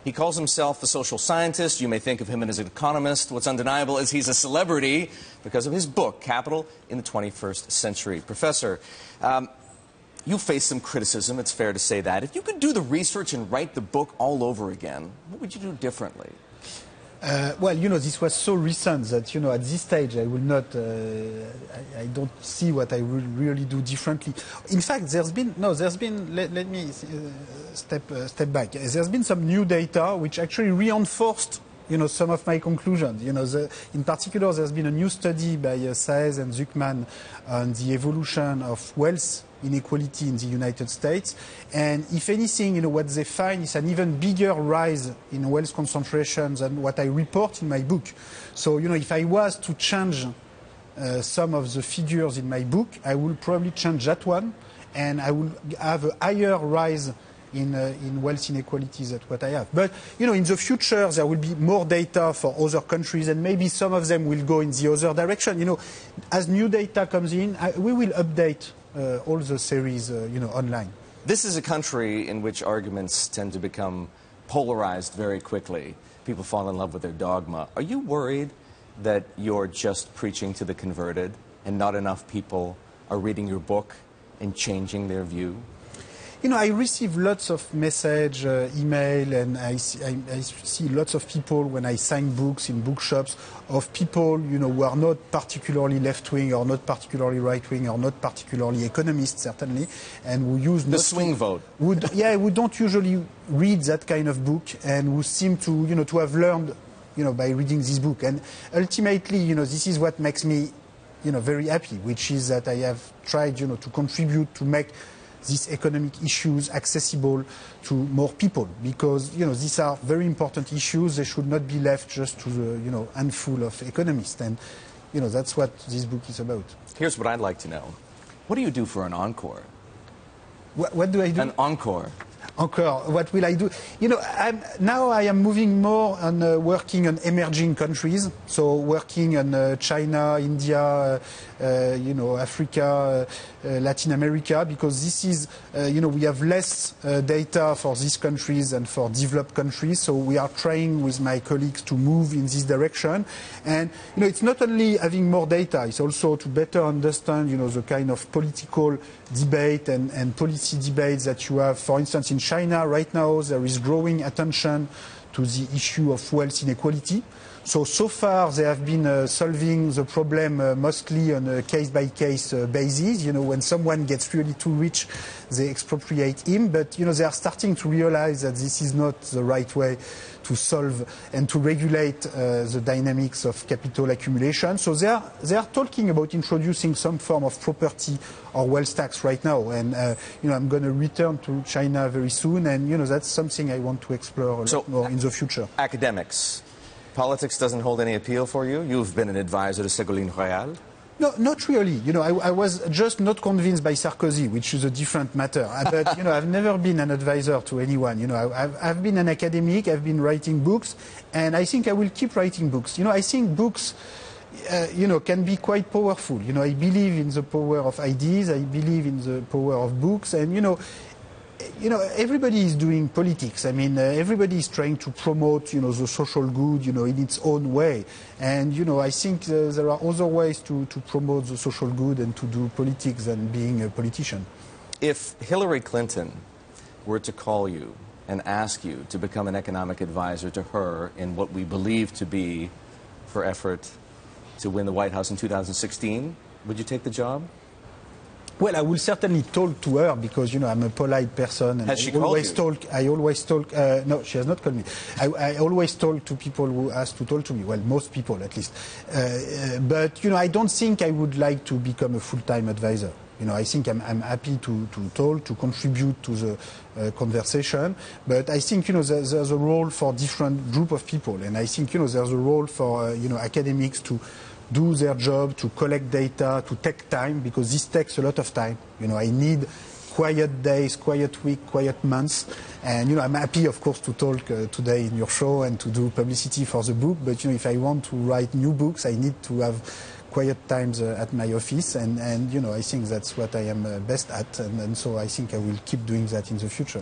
He calls himself a social scientist. You may think of him as an economist. What's undeniable is he's a celebrity because of his book, Capital in the 21st Century. Professor, you face some criticism, it's fair to say that. If you could do the research and write the book all over again, what would you do differently? Well, this was so recent that, at this stage I will not, I don't see what I will really do differently. In fact, let me step back. There's been some new data which actually reinforced, some of my conclusions. In particular, there's been a new study by Saez and Zuckman on the evolution of wealth inequality in the United States. And if anything, what they find is an even bigger rise in wealth concentration than what I report in my book. So, if I was to change some of the figures in my book, I will probably change that one, and I will have a higher rise in wealth inequalities than what I have. But, in the future, there will be more data for other countries, and maybe some of them will go in the other direction. As new data comes in, we will update all the series, online. This is a country in which arguments tend to become polarized very quickly. People fall in love with their dogma. Are you worried that you're just preaching to the converted and not enough people are reading your book and changing their view? I receive lots of message, email, and I see lots of people when I sign books in bookshops of people, who are not particularly left-wing or not particularly right-wing or not particularly economists, certainly, and who use the swing vote. Who don't usually read that kind of book, and who seem to, to have learned, by reading this book. And ultimately, this is what makes me, very happy, which is that I have tried, to contribute to make these economic issues accessible to more people, because these are very important issues. They should not be left just to the handful of economists, and that's what this book is about. Here's what I'd like to know: what do you do for an encore? What do I do? An encore. Encore, what will I do? Now I am moving more on working on emerging countries, so working on China, India, Africa, Latin America, because this is, we have less data for these countries than for developed countries, so we are trying with my colleagues to move in this direction. And, it's not only having more data, it's also to better understand, the kind of political debate and policy debates that you have. For instance, in China right now, there is growing attention to the issue of wealth inequality. So far, they have been solving the problem mostly on a case-by-case basis. When someone gets really too rich, they expropriate him. But, they are starting to realize that this is not the right way to solve and to regulate the dynamics of capital accumulation. So they are talking about introducing some form of property or wealth tax right now. And, I'm going to return to China very soon. And, that's something I want to explore a lot more in the future. Academics. Politics doesn't hold any appeal for you? You've been an advisor to Ségolène Royal. No, not really. I was just not convinced by Sarkozy, which is a different matter. But, I've never been an advisor to anyone. I've been an academic, I've been writing books, and I think I will keep writing books. I think books, can be quite powerful. I believe in the power of ideas, I believe in the power of books, and, everybody is doing politics. I mean, everybody is trying to promote, the social good, in its own way. And, I think there are other ways to promote the social good and to do politics than being a politician. If Hillary Clinton were to call you and ask you to become an economic advisor to her in what we believe to be her effort to win the White House in 2016, would you take the job? Well, I will certainly talk to her because, I'm a polite person. And has she called you? I always talk. No, she has not called me. I always talk to people who ask to talk to me. Well, most people at least. But, I don't think I would like to become a full-time advisor. I think I'm happy to talk, to contribute to the conversation. But I think, there's a role for different group of people. And I think, there's a role for, academics to do their job, to collect data, to take time, because this takes a lot of time. I need quiet days, quiet week, quiet months. And, I'm happy, of course, to talk today in your show and to do publicity for the book. But, if I want to write new books, I need to have quiet times at my office. And I think that's what I am best at. And so I think I will keep doing that in the future.